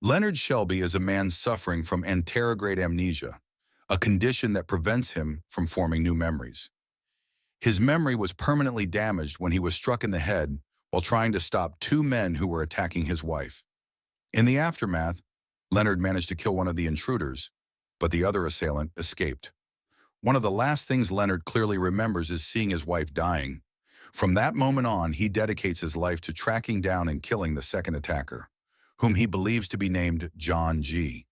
Leonard Shelby is a man suffering from anterograde amnesia, a condition that prevents him from forming new memories. His memory was permanently damaged when he was struck in the head while trying to stop two men who were attacking his wife. In the aftermath, Leonard managed to kill one of the intruders, but the other assailant escaped. One of the last things Leonard clearly remembers is seeing his wife dying. From that moment on, he dedicates his life to tracking down and killing the second attacker, whom he believes to be named John G.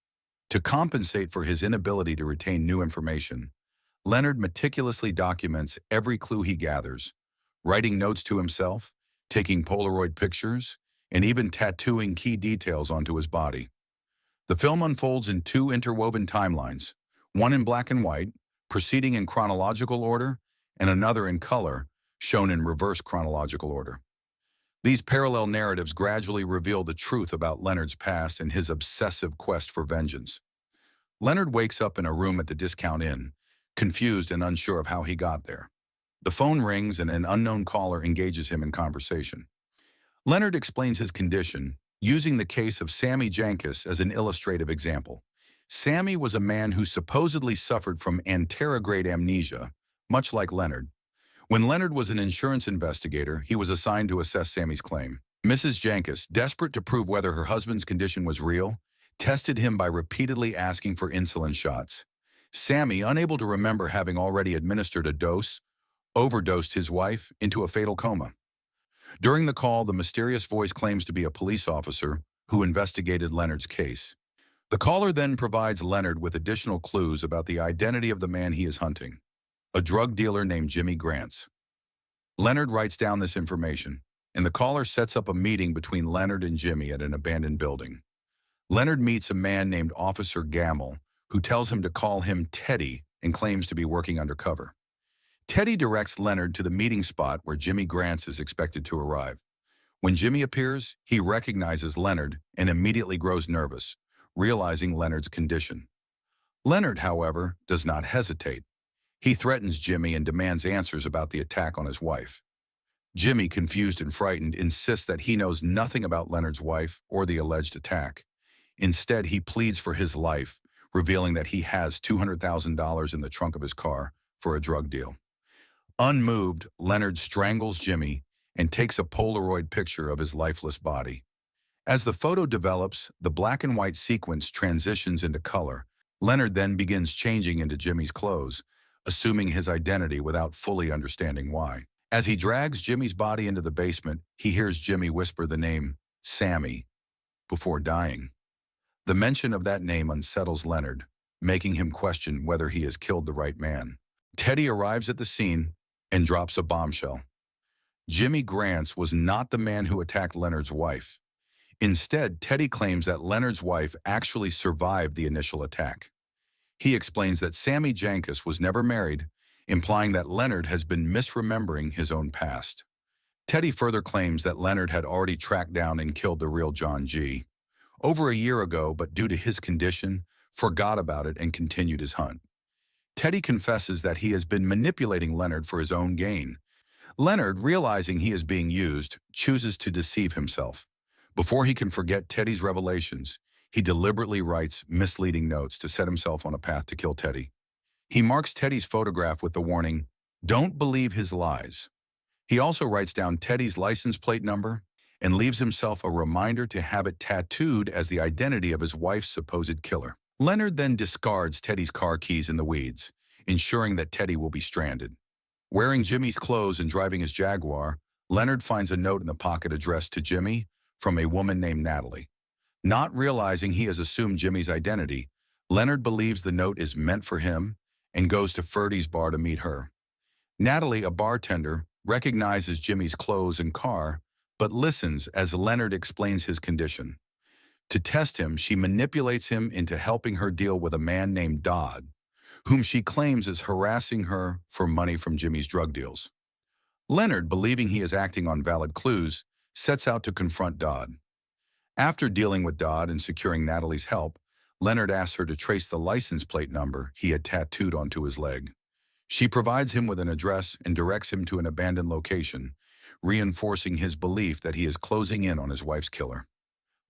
To compensate for his inability to retain new information, Leonard meticulously documents every clue he gathers, writing notes to himself, taking Polaroid pictures, and even tattooing key details onto his body. The film unfolds in two interwoven timelines, one in black and white, proceeding in chronological order, and another in color, shown in reverse chronological order. These parallel narratives gradually reveal the truth about Leonard's past and his obsessive quest for vengeance. Leonard wakes up in a room at the Discount Inn, confused and unsure of how he got there. The phone rings and an unknown caller engages him in conversation. Leonard explains his condition, using the case of Sammy Jankis as an illustrative example. Sammy was a man who supposedly suffered from anterograde amnesia, much like Leonard. When Leonard was an insurance investigator, he was assigned to assess Sammy's claim. Mrs. Jankis, desperate to prove whether her husband's condition was real, tested him by repeatedly asking for insulin shots. Sammy, unable to remember having already administered a dose, overdosed his wife into a fatal coma. During the call, the mysterious voice claims to be a police officer who investigated Leonard's case. The caller then provides Leonard with additional clues about the identity of the man he is hunting, a drug dealer named Jimmy Grants. Leonard writes down this information, and the caller sets up a meeting between Leonard and Jimmy at an abandoned building. Leonard meets a man named Officer Gamble, who tells him to call him Teddy and claims to be working undercover. Teddy directs Leonard to the meeting spot where Jimmy Grants is expected to arrive. When Jimmy appears, he recognizes Leonard and immediately grows nervous, realizing Leonard's condition. Leonard, however, does not hesitate. He threatens Jimmy and demands answers about the attack on his wife. Jimmy, confused and frightened, insists that he knows nothing about Leonard's wife or the alleged attack. Instead, he pleads for his life, revealing that he has $200,000 in the trunk of his car for a drug deal. Unmoved, Leonard strangles Jimmy and takes a Polaroid picture of his lifeless body. As the photo develops, the black and white sequence transitions into color. Leonard then begins changing into Jimmy's clothes, assuming his identity without fully understanding why. As he drags Jimmy's body into the basement, he hears Jimmy whisper the name Sammy before dying. The mention of that name unsettles Leonard, making him question whether he has killed the right man. Teddy arrives at the scene and drops a bombshell. Jimmy Grants was not the man who attacked Leonard's wife. Instead, Teddy claims that Leonard's wife actually survived the initial attack. He explains that Sammy Jankis was never married, implying that Leonard has been misremembering his own past. Teddy further claims that Leonard had already tracked down and killed the real John G. over a year ago, but due to his condition, forgot about it and continued his hunt. Teddy confesses that he has been manipulating Leonard for his own gain. Leonard, realizing he is being used, chooses to deceive himself. Before he can forget Teddy's revelations, he deliberately writes misleading notes to set himself on a path to kill Teddy. He marks Teddy's photograph with the warning, "Don't believe his lies." He also writes down Teddy's license plate number and leaves himself a reminder to have it tattooed as the identity of his wife's supposed killer. Leonard then discards Teddy's car keys in the weeds, ensuring that Teddy will be stranded. Wearing Jimmy's clothes and driving his Jaguar, Leonard finds a note in the pocket addressed to Jimmy from a woman named Natalie. Not realizing he has assumed Jimmy's identity, Leonard believes the note is meant for him and goes to Ferdy's bar to meet her. Natalie, a bartender, recognizes Jimmy's clothes and car, but listens as Leonard explains his condition. To test him, she manipulates him into helping her deal with a man named Dodd, whom she claims is harassing her for money from Jimmy's drug deals. Leonard, believing he is acting on valid clues, sets out to confront Dodd. After dealing with Dodd and securing Natalie's help, Leonard asks her to trace the license plate number he had tattooed onto his leg. She provides him with an address and directs him to an abandoned location, reinforcing his belief that he is closing in on his wife's killer.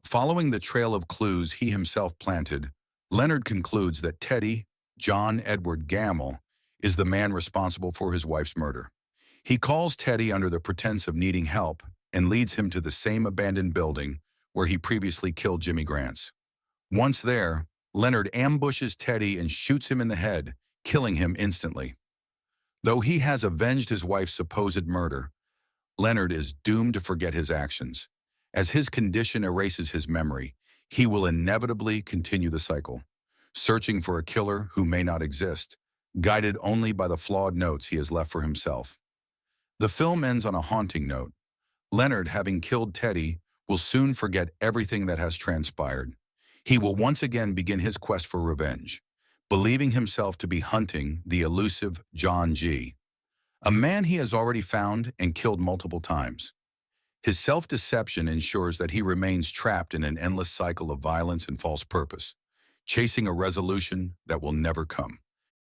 Following the trail of clues he himself planted, Leonard concludes that Teddy, John Edward Gamble, is the man responsible for his wife's murder. He calls Teddy under the pretense of needing help and leads him to the same abandoned building where he previously killed Jimmy Grants. Once there, Leonard ambushes Teddy and shoots him in the head, killing him instantly. Though he has avenged his wife's supposed murder, Leonard is doomed to forget his actions. As his condition erases his memory, he will inevitably continue the cycle, searching for a killer who may not exist, guided only by the flawed notes he has left for himself. The film ends on a haunting note. Leonard, having killed Teddy, will soon forget everything that has transpired. He will once again begin his quest for revenge, believing himself to be hunting the elusive John G., a man he has already found and killed multiple times. His self-deception ensures that he remains trapped in an endless cycle of violence and false purpose, chasing a resolution that will never come.